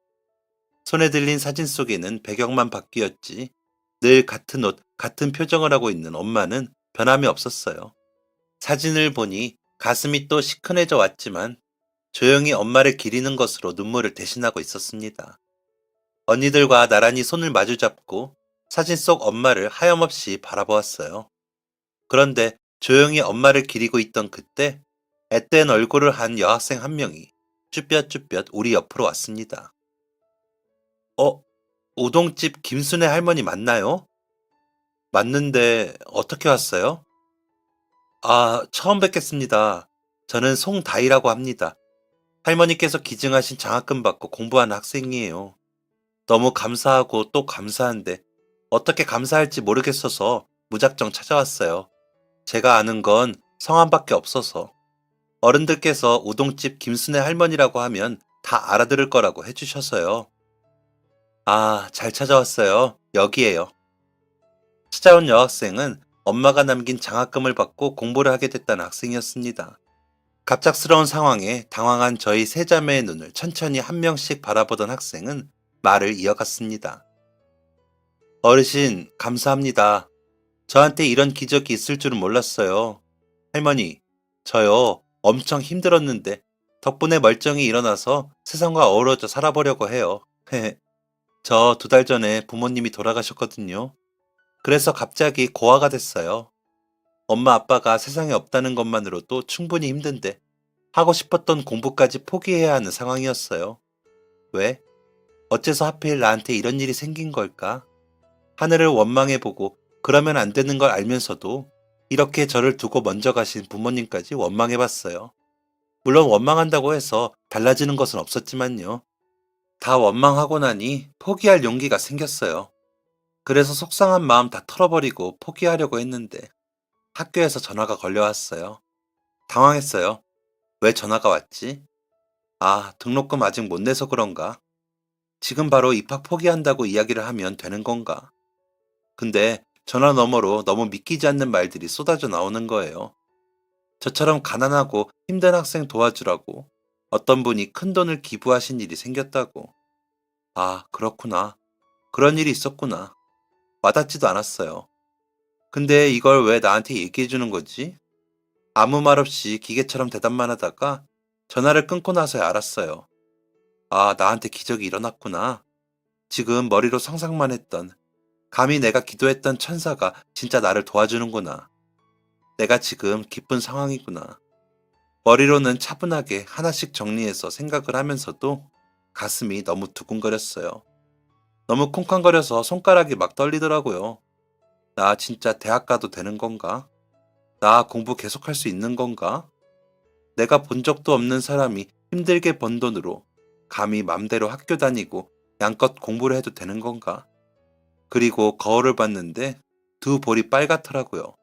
Speaker 1: 손에 들린 사진 속에는 배경만 바뀌었지 늘 같은 옷, 같은 표정을 하고 있는 엄마는 변함이 없었어요. 사진을 보니 가슴이 또 시큰해져 왔지만 조용히 엄마를 기리는 것으로 눈물을 대신하고 있었습니다. 언니들과 나란히 손을 마주잡고 사진 속 엄마를 하염없이 바라보았어요. 그런데 조용히 엄마를 기리고 있던 그때 앳된 얼굴을 한 여학생 한 명이 쭈뼛쭈뼛 우리 옆으로 왔습니다. 어? 우동집 김순애 할머니 맞나요? 맞는데 어떻게 왔어요? 아, 처음 뵙겠습니다. 저는 송다희라고 합니다. 할머니께서 기증하신 장학금 받고 공부하는 학생이에요. 너무 감사하고 또 감사한데 어떻게 감사할지 모르겠어서 무작정 찾아왔어요. 제가 아는 건 성함밖에 없어서. 어른들께서 우동집 김순애 할머니라고 하면 다 알아들을 거라고 해주셔서요. 아, 잘 찾아왔어요. 여기에요. 찾아온 여학생은 엄마가 남긴 장학금을 받고 공부를 하게 됐다는 학생이었습니다. 갑작스러운 상황에 당황한 저희 세 자매의 눈을 천천히 한 명씩 바라보던 학생은 말을 이어갔습니다. 어르신, 감사합니다. 저한테 이런 기적이 있을 줄은 몰랐어요. 할머니, 저요, 엄청 힘들었는데 덕분에 멀쩡히 일어나서 세상과 어우러져 살아보려고 해요. 저 2달 전에 부모님이 돌아가셨거든요. 그래서 갑자기 고아가 됐어요. 엄마 아빠가 세상에 없다는 것만으로도 충분히 힘든데 하고 싶었던 공부까지 포기해야 하는 상황이었어요. 왜? 어째서 하필 나한테 이런 일이 생긴 걸까? 하늘을 원망해보고 그러면 안 되는 걸 알면서도 이렇게 저를 두고 먼저 가신 부모님까지 원망해봤어요. 물론 원망한다고 해서 달라지는 것은 없었지만요. 다 원망하고 나니 포기할 용기가 생겼어요. 그래서 속상한 마음 다 털어버리고 포기하려고 했는데 학교에서 전화가 걸려왔어요. 당황했어요. 왜 전화가 왔지? 아, 등록금 아직 못 내서 그런가? 지금 바로 입학 포기한다고 이야기를 하면 되는 건가? 근데 전화 너머로 너무 믿기지 않는 말들이 쏟아져 나오는 거예요. 저처럼 가난하고 힘든 학생 도와주라고 어떤 분이 큰 돈을 기부하신 일이 생겼다고. 아, 그렇구나. 그런 일이 있었구나. 와닿지도 않았어요. 근데 이걸 왜 나한테 얘기해 주는 거지? 아무 말 없이 기계처럼 대답만 하다가 전화를 끊고 나서야 알았어요. 아, 나한테 기적이 일어났구나. 지금 머리로 상상만 했던, 감히 내가 기도했던 천사가 진짜 나를 도와주는구나. 내가 지금 기쁜 상황이구나. 머리로는 차분하게 하나씩 정리해서 생각을 하면서도 가슴이 너무 두근거렸어요. 너무 쿵쾅거려서 손가락이 막 떨리더라고요. 나 진짜 대학 가도 되는 건가? 나 공부 계속할 수 있는 건가? 내가 본 적도 없는 사람이 힘들게 번 돈으로 감히 맘대로 학교 다니고 양껏 공부를 해도 되는 건가? 그리고 거울을 봤는데 두 볼이 빨갛더라고요.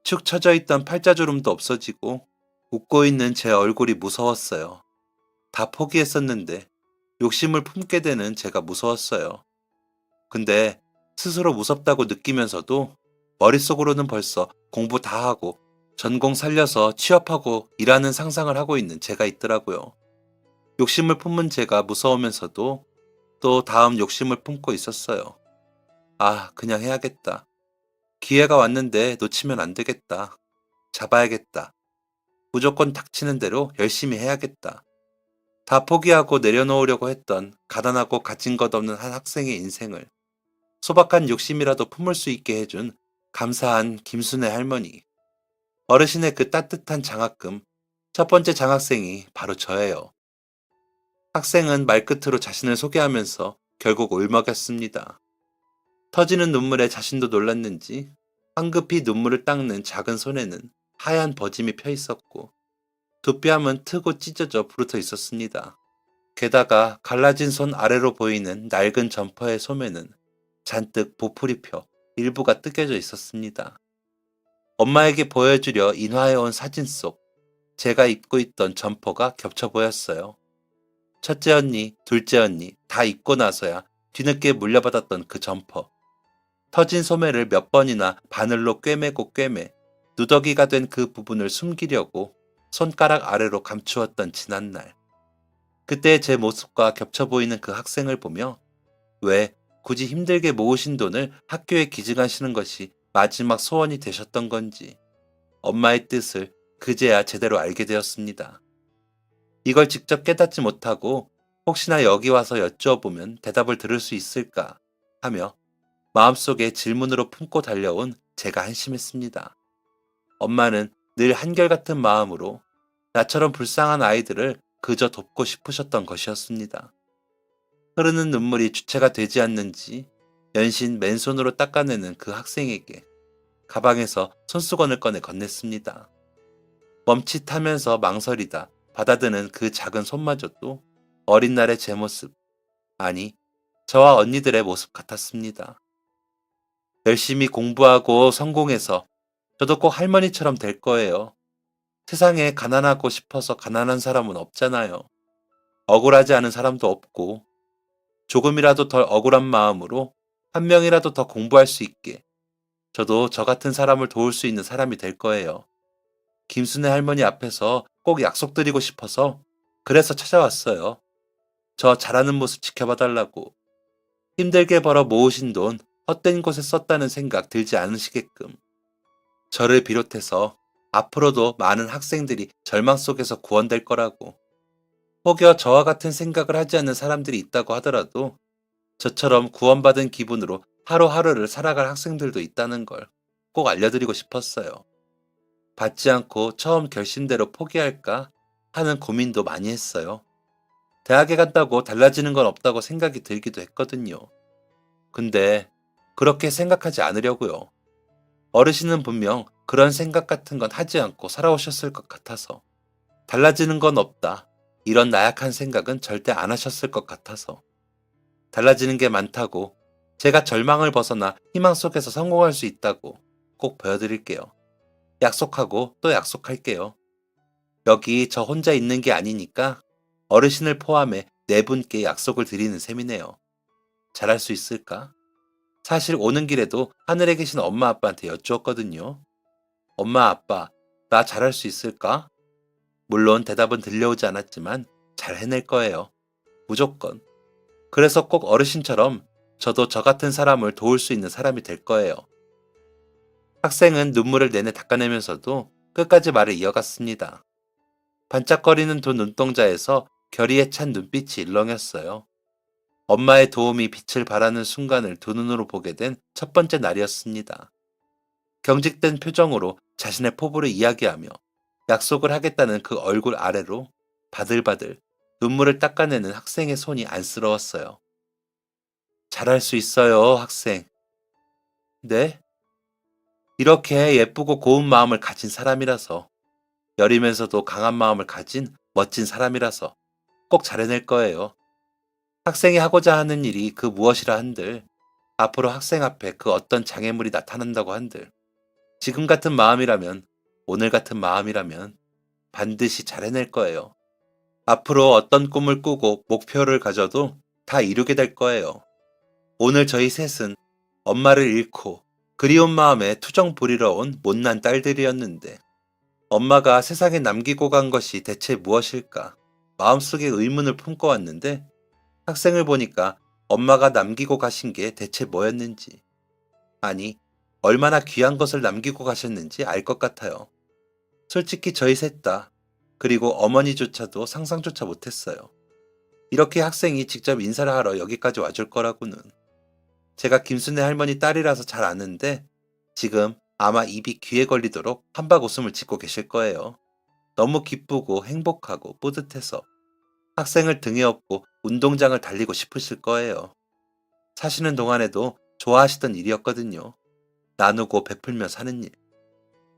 Speaker 1: 축 처져 있던 팔자주름도 없어지고 웃고 있는 제 얼굴이 무서웠어요. 다 포기했었는데 욕심을 품게 되는 제가 무서웠어요. 근데 스스로 무섭다고 느끼면서도 머릿속으로는 벌써 공부 다 하고 전공 살려서 취업하고 일하는 상상을 하고 있는 제가 있더라고요. 욕심을 품은 제가 무서우면서도 또 다음 욕심을 품고 있었어요. 아, 그냥 해야겠다. 기회가 왔는데 놓치면 안 되겠다. 잡아야겠다. 무조건 닥치는 대로 열심히 해야겠다. 다 포기하고 내려놓으려고 했던 가난하고 가진 것 없는 한 학생의 인생을 소박한 욕심이라도 품을 수 있게 해준 감사한 김순애 할머니. 어르신의 그 따뜻한 장학금, 첫 번째 장학생이 바로 저예요. 학생은 말끝으로 자신을 소개하면서 결국 울먹였습니다. 터지는 눈물에 자신도 놀랐는지 황급히 눈물을 닦는 작은 손에는 하얀 버짐이 펴 있었고 두 뺨은 트고 찢어져 부르터 있었습니다. 게다가 갈라진 손 아래로 보이는 낡은 점퍼의 소매는 잔뜩 보풀이 펴 일부가 뜯겨져 있었습니다. 엄마에게 보여주려 인화해온 사진 속 제가 입고 있던 점퍼가 겹쳐 보였어요. 첫째 언니, 둘째 언니 다 입고 나서야 뒤늦게 물려받았던 그 점퍼. 터진 소매를 몇 번이나 바늘로 꿰매고 꿰매 누더기가 된 그 부분을 숨기려고 손가락 아래로 감추었던 지난날. 그때 제 모습과 겹쳐 보이는 그 학생을 보며 왜 굳이 힘들게 모으신 돈을 학교에 기증하시는 것이 마지막 소원이 되셨던 건지 엄마의 뜻을 그제야 제대로 알게 되었습니다. 이걸 직접 깨닫지 못하고 혹시나 여기 와서 여쭈어보면 대답을 들을 수 있을까 하며 마음속에 질문으로 품고 달려온 제가 한심했습니다. 엄마는 늘 한결같은 마음으로 나처럼 불쌍한 아이들을 그저 돕고 싶으셨던 것이었습니다. 흐르는 눈물이 주체가 되지 않는지 연신 맨손으로 닦아내는 그 학생에게 가방에서 손수건을 꺼내 건넸습니다. 멈칫하면서 망설이다 받아드는 그 작은 손마저도 어린 날의 제 모습, 아니 저와 언니들의 모습 같았습니다. 열심히 공부하고 성공해서 저도 꼭 할머니처럼 될 거예요. 세상에 가난하고 싶어서 가난한 사람은 없잖아요. 억울하지 않은 사람도 없고 조금이라도 덜 억울한 마음으로 한 명이라도 더 공부할 수 있게 저도 저 같은 사람을 도울 수 있는 사람이 될 거예요. 김순애 할머니 앞에서 꼭 약속드리고 싶어서 그래서 찾아왔어요. 저 잘하는 모습 지켜봐 달라고. 힘들게 벌어 모으신 돈 헛된 곳에 썼다는 생각 들지 않으시게끔. 저를 비롯해서 앞으로도 많은 학생들이 절망 속에서 구원될 거라고. 혹여 저와 같은 생각을 하지 않는 사람들이 있다고 하더라도 저처럼 구원받은 기분으로 하루하루를 살아갈 학생들도 있다는 걸 꼭 알려드리고 싶었어요. 받지 않고 처음 결심대로 포기할까 하는 고민도 많이 했어요. 대학에 간다고 달라지는 건 없다고 생각이 들기도 했거든요. 근데 그렇게 생각하지 않으려고요. 어르신은 분명 그런 생각 같은 건 하지 않고 살아오셨을 것 같아서. 달라지는 건 없다. 이런 나약한 생각은 절대 안 하셨을 것 같아서. 달라지는 게 많다고, 제가 절망을 벗어나 희망 속에서 성공할 수 있다고 꼭 보여드릴게요. 약속하고 또 약속할게요. 여기 저 혼자 있는 게 아니니까 어르신을 포함해 네 분께 약속을 드리는 셈이네요. 잘할 수 있을까? 사실 오는 길에도 하늘에 계신 엄마 아빠한테 여쭈었거든요. 엄마 아빠, 나 잘할 수 있을까? 물론 대답은 들려오지 않았지만 잘 해낼 거예요. 무조건. 그래서 꼭 어르신처럼 저도 저 같은 사람을 도울 수 있는 사람이 될 거예요. 학생은 눈물을 내내 닦아내면서도 끝까지 말을 이어갔습니다. 반짝거리는 두 눈동자에서 결의에 찬 눈빛이 일렁였어요. 엄마의 도움이 빛을 발하는 순간을 두 눈으로 보게 된 첫 번째 날이었습니다. 경직된 표정으로 자신의 포부를 이야기하며 약속을 하겠다는 그 얼굴 아래로 바들바들 눈물을 닦아내는 학생의 손이 안쓰러웠어요. 잘할 수 있어요, 학생. 네? 이렇게 예쁘고 고운 마음을 가진 사람이라서, 여리면서도 강한 마음을 가진 멋진 사람이라서 꼭 잘해낼 거예요. 학생이 하고자 하는 일이 그 무엇이라 한들, 앞으로 학생 앞에 그 어떤 장애물이 나타난다고 한들, 지금 같은 마음이라면, 오늘 같은 마음이라면 반드시 잘해낼 거예요. 앞으로 어떤 꿈을 꾸고 목표를 가져도 다 이루게 될 거예요. 오늘 저희 셋은 엄마를 잃고 그리운 마음에 투정 부리러 온 못난 딸들이었는데, 엄마가 세상에 남기고 간 것이 대체 무엇일까 마음속에 의문을 품고 왔는데, 학생을 보니까 엄마가 남기고 가신 게 대체 뭐였는지, 아니 얼마나 귀한 것을 남기고 가셨는지 알 것 같아요. 솔직히 저희 셋 다, 그리고 어머니조차도 상상조차 못했어요. 이렇게 학생이 직접 인사를 하러 여기까지 와줄 거라고는. 제가 김순애 할머니 딸이라서 잘 아는데 지금 아마 입이 귀에 걸리도록 한박 웃음을 짓고 계실 거예요. 너무 기쁘고 행복하고 뿌듯해서 학생을 등에 업고 운동장을 달리고 싶으실 거예요. 사시는 동안에도 좋아하시던 일이었거든요. 나누고 베풀며 사는 일.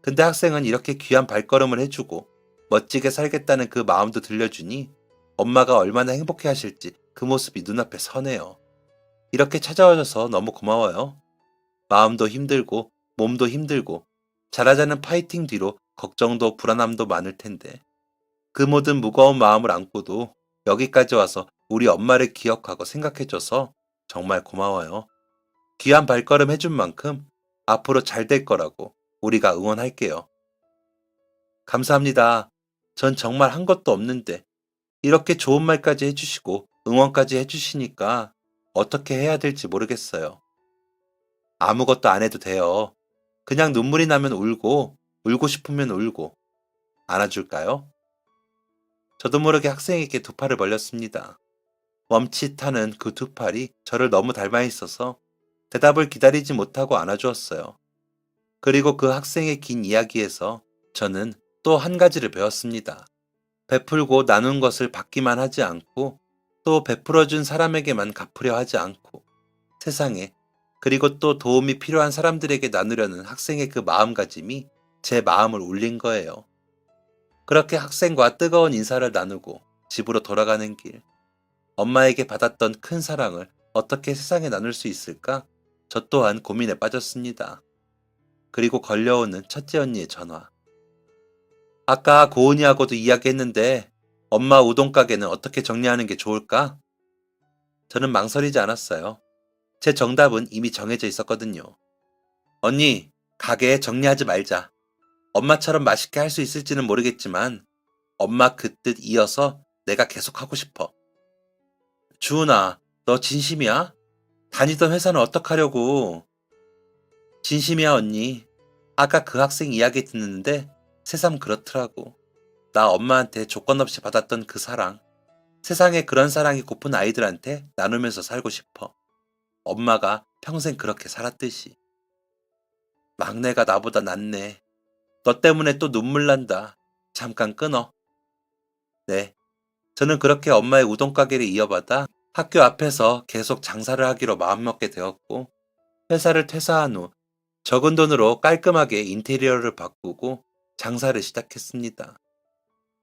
Speaker 1: 근데 학생은 이렇게 귀한 발걸음을 해주고 멋지게 살겠다는 그 마음도 들려주니 엄마가 얼마나 행복해 하실지 그 모습이 눈앞에 서네요. 이렇게 찾아와줘서 너무 고마워요. 마음도 힘들고 몸도 힘들고 잘하자는 파이팅 뒤로 걱정도 불안함도 많을 텐데 그 모든 무거운 마음을 안고도 여기까지 와서 우리 엄마를 기억하고 생각해줘서 정말 고마워요. 귀한 발걸음 해준 만큼 앞으로 잘 될 거라고 우리가 응원할게요. 감사합니다. 전 정말 한 것도 없는데 이렇게 좋은 말까지 해주시고 응원까지 해주시니까 어떻게 해야 될지 모르겠어요. 아무것도 안 해도 돼요. 그냥 눈물이 나면 울고, 울고 싶으면 울고. 안아줄까요? 저도 모르게 학생에게 두 팔을 벌렸습니다. 멈칫하는 그 두 팔이 저를 너무 닮아 있어서 대답을 기다리지 못하고 안아주었어요. 그리고 그 학생의 긴 이야기에서 저는 또 한 가지를 배웠습니다. 베풀고 나눈 것을 받기만 하지 않고 또 베풀어준 사람에게만 갚으려 하지 않고 세상에 그리고 또 도움이 필요한 사람들에게 나누려는 학생의 그 마음가짐이 제 마음을 울린 거예요. 그렇게 학생과 뜨거운 인사를 나누고 집으로 돌아가는 길, 엄마에게 받았던 큰 사랑을 어떻게 세상에 나눌 수 있을까? 저 또한 고민에 빠졌습니다. 그리고 걸려오는 첫째 언니의 전화. 아까 고은이하고도 이야기했는데 엄마 우동 가게는 어떻게 정리하는 게 좋을까? 저는 망설이지 않았어요. 제 정답은 이미 정해져 있었거든요. 언니, 가게 정리하지 말자. 엄마처럼 맛있게 할 수 있을지는 모르겠지만 엄마 그 뜻 이어서 내가 계속 하고 싶어. 주은아, 너 진심이야? 다니던 회사는 어떡하려고? 진심이야 언니. 아까 그 학생 이야기 듣는데 새삼 그렇더라고. 나 엄마한테 조건 없이 받았던 그 사랑. 세상에 그런 사랑이 고픈 아이들한테 나누면서 살고 싶어. 엄마가 평생 그렇게 살았듯이. 막내가 나보다 낫네. 너 때문에 또 눈물 난다. 잠깐 끊어. 네. 저는 그렇게 엄마의 우동 가게를 이어받아 학교 앞에서 계속 장사를 하기로 마음먹게 되었고, 회사를 퇴사한 후 적은 돈으로 깔끔하게 인테리어를 바꾸고 장사를 시작했습니다.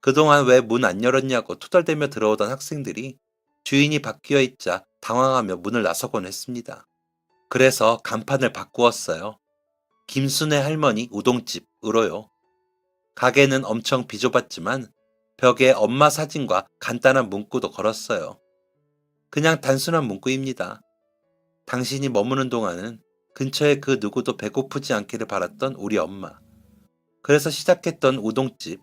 Speaker 1: 그동안 왜 문 안 열었냐고 투덜대며 들어오던 학생들이 주인이 바뀌어 있자 당황하며 문을 나서곤 했습니다. 그래서 간판을 바꾸었어요. 김순애 할머니 우동집으로요. 가게는 엄청 비좁았지만 벽에 엄마 사진과 간단한 문구도 걸었어요. 그냥 단순한 문구입니다. 당신이 머무는 동안은 근처에 그 누구도 배고프지 않기를 바랐던 우리 엄마. 그래서 시작했던 우동집.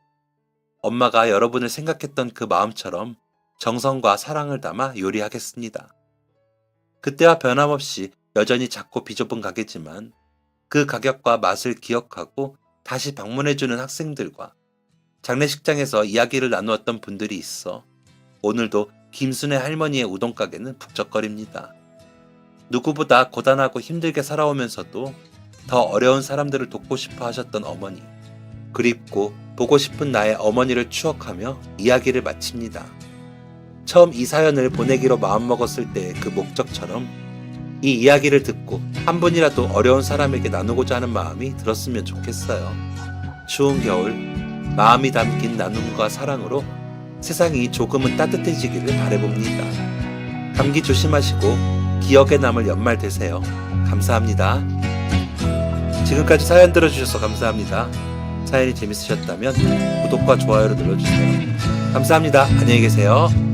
Speaker 1: 엄마가 여러분을 생각했던 그 마음처럼 정성과 사랑을 담아 요리하겠습니다. 그때와 변함없이 여전히 작고 비좁은 가게지만 그 가격과 맛을 기억하고 다시 방문해주는 학생들과 장례식장에서 이야기를 나누었던 분들이 있어 오늘도 김순애 할머니의 우동가게는 북적거립니다. 누구보다 고단하고 힘들게 살아오면서도 더 어려운 사람들을 돕고 싶어 하셨던 어머니. 그립고 보고 싶은 나의 어머니를 추억하며 이야기를 마칩니다. 처음 이 사연을 보내기로 마음먹었을 때의 그 목적처럼 이 이야기를 듣고 한 분이라도 어려운 사람에게 나누고자 하는 마음이 들었으면 좋겠어요. 추운 겨울, 마음이 담긴 나눔과 사랑으로 세상이 조금은 따뜻해지기를 바라봅니다. 감기 조심하시고 기억에 남을 연말 되세요. 감사합니다. 지금까지 사연 들어주셔서 감사합니다. 사연이 재밌으셨다면 구독과 좋아요를 눌러주세요. 감사합니다. 안녕히 계세요.